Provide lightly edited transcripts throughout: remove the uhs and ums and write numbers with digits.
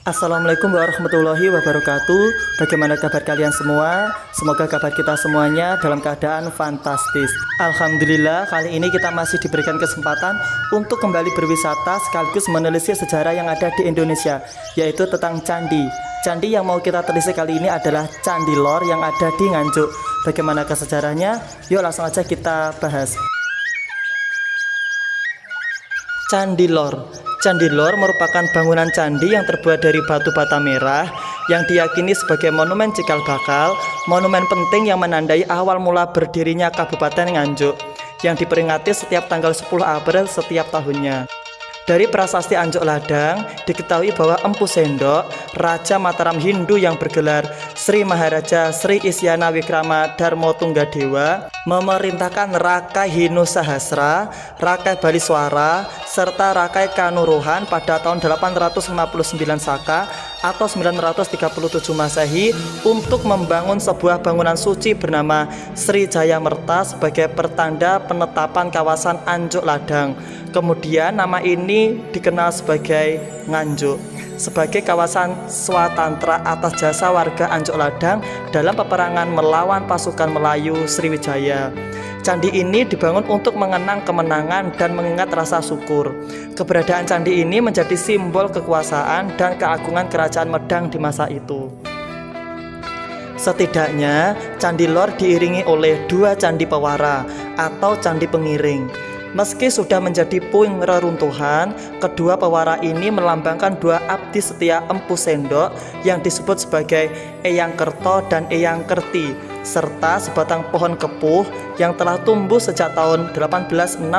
Assalamualaikum warahmatullahi wabarakatuh. Bagaimana kabar kalian semua? Semoga kabar kita semuanya dalam keadaan fantastis. Alhamdulillah, kali ini kita masih diberikan kesempatan untuk kembali berwisata sekaligus menelisik sejarah yang ada di Indonesia, yaitu tentang candi. Candi yang mau kita telisik kali ini adalah Candi Lor yang ada di Nganjuk. Bagaimana sejarahnya? Yuk langsung aja kita bahas. Candi Lor. Candi Lor merupakan bangunan candi yang terbuat dari batu bata merah yang diyakini sebagai monumen cikal bakal, monumen penting yang menandai awal mula berdirinya Kabupaten Nganjuk yang diperingati setiap tanggal 10 April setiap tahunnya. Dari prasasti Anjuk Ladang diketahui bahwa Empu Sendok, Raja Mataram Hindu yang bergelar Sri Maharaja Sri Isyana Wikrama Dharma Tunggadewa memerintahkan Rakai Hinu Sahasra, Rakai Baliswara, serta Rakai Kanuruhan pada tahun 859 Saka atau 937 Masehi untuk membangun sebuah bangunan suci bernama Sri Jaya Merta sebagai pertanda penetapan kawasan Anjuk Ladang. Kemudian nama ini dikenal sebagai Nganjuk sebagai kawasan swatantra atas jasa warga Anjuk Ladang dalam peperangan melawan pasukan Melayu Sriwijaya. Candi ini dibangun untuk mengenang kemenangan dan mengingat rasa syukur. Keberadaan candi ini menjadi simbol kekuasaan dan keagungan kerajaan Medang di masa itu. Setidaknya Candi Lor diiringi oleh dua candi pewara atau candi pengiring. Meski sudah menjadi puing reruntuhan, kedua pewara ini melambangkan dua abdi setia Empu Sendok yang disebut sebagai Eyang Kerto dan Eyang Kerti, serta sebatang pohon kepuh yang telah tumbuh sejak tahun 1866.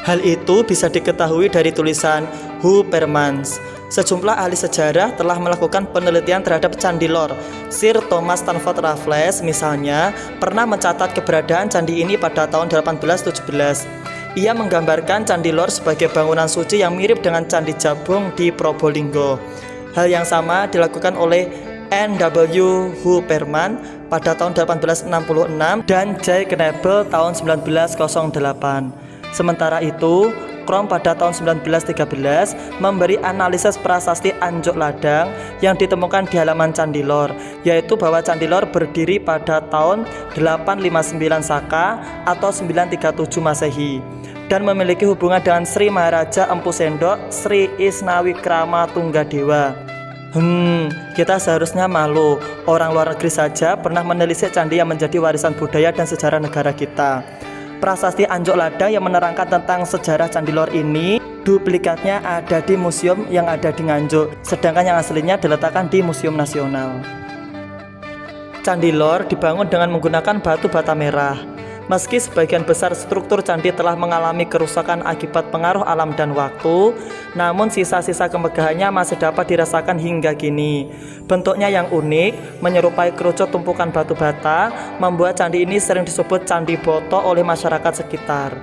Hal itu bisa diketahui dari tulisan Hu Permans. Sejumlah ahli sejarah telah melakukan penelitian terhadap Candi Lor. Sir Thomas Stanford Raffles misalnya pernah mencatat keberadaan candi ini pada tahun 1817. Ia menggambarkan Candi Lor sebagai bangunan suci yang mirip dengan Candi Jabung di Probolinggo. Hal yang sama dilakukan oleh N.W. Hu Perman pada tahun 1866 dan J. Knebel tahun 1908. Sementara itu, Krom pada tahun 1913 memberi analisis prasasti Anjuk Ladang yang ditemukan di halaman Candi Lor, yaitu bahwa Candi Lor berdiri pada tahun 859 Saka atau 937 Masehi dan memiliki hubungan dengan Sri Maharaja Empu Sendok Sri Isna Wikrama Tunggadewa. Kita seharusnya malu. Orang luar negeri saja pernah menelisik candi yang menjadi warisan budaya dan sejarah negara kita. Prasasti Anjuk Ladang yang menerangkan tentang sejarah Candi Lor ini duplikatnya ada di museum yang ada di Nganjuk, sedangkan yang aslinya diletakkan di Museum Nasional. Candi Lor dibangun dengan menggunakan batu bata merah. Meski sebagian besar struktur candi telah mengalami kerusakan akibat pengaruh alam dan waktu, namun sisa-sisa kemegahannya masih dapat dirasakan hingga kini. Bentuknya yang unik, menyerupai kerucut tumpukan batu bata, membuat candi ini sering disebut Candi Boto oleh masyarakat sekitar.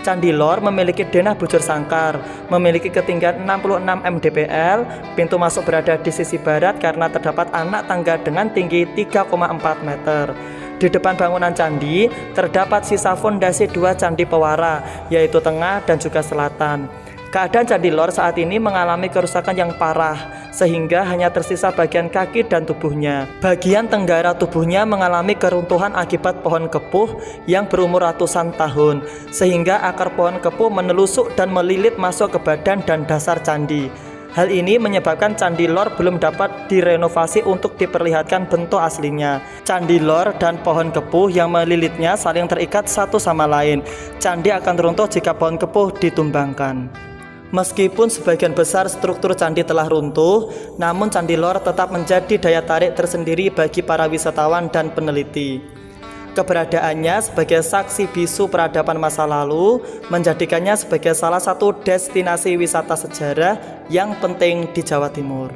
Candi Lor memiliki denah bujur sangkar, memiliki ketinggian 66 mdpl, pintu masuk berada di sisi barat karena terdapat anak tangga dengan tinggi 3,4 meter. Di depan bangunan candi terdapat sisa fondasi dua candi pewara, yaitu tengah dan juga selatan. Keadaan Candi Lor saat ini mengalami kerusakan yang parah, sehingga hanya tersisa bagian kaki dan tubuhnya. Bagian tenggara tubuhnya mengalami keruntuhan akibat pohon kepuh yang berumur ratusan tahun, sehingga akar pohon kepuh menelusuk dan melilit masuk ke badan dan dasar candi. Hal ini menyebabkan Candi Lor belum dapat direnovasi untuk diperlihatkan bentuk aslinya. Candi Lor dan pohon kepuh yang melilitnya saling terikat satu sama lain. Candi akan runtuh jika pohon kepuh ditumbangkan. Meskipun sebagian besar struktur candi telah runtuh, namun Candi Lor tetap menjadi daya tarik tersendiri bagi para wisatawan dan peneliti. Keberadaannya sebagai saksi bisu peradaban masa lalu menjadikannya sebagai salah satu destinasi wisata sejarah yang penting di Jawa Timur.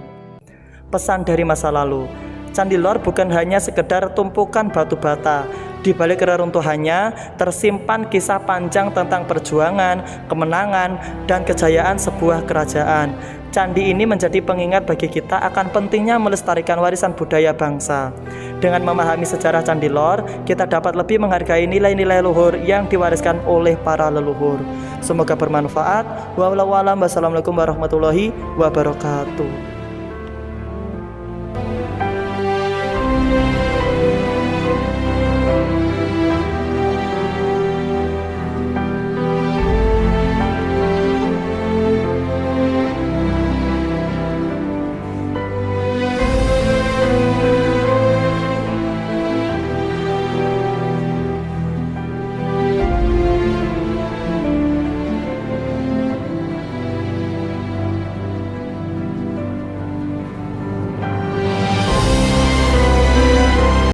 Pesan dari masa lalu, Candi Lor bukan hanya sekedar tumpukan batu bata. Di balik reruntuhannya tersimpan kisah panjang tentang perjuangan, kemenangan, dan kejayaan sebuah kerajaan. Candi ini menjadi pengingat bagi kita akan pentingnya melestarikan warisan budaya bangsa. Dengan memahami sejarah Candi Lor, kita dapat lebih menghargai nilai-nilai luhur yang diwariskan oleh para leluhur. Semoga bermanfaat. Wassalamualaikum warahmatullahi wabarakatuh.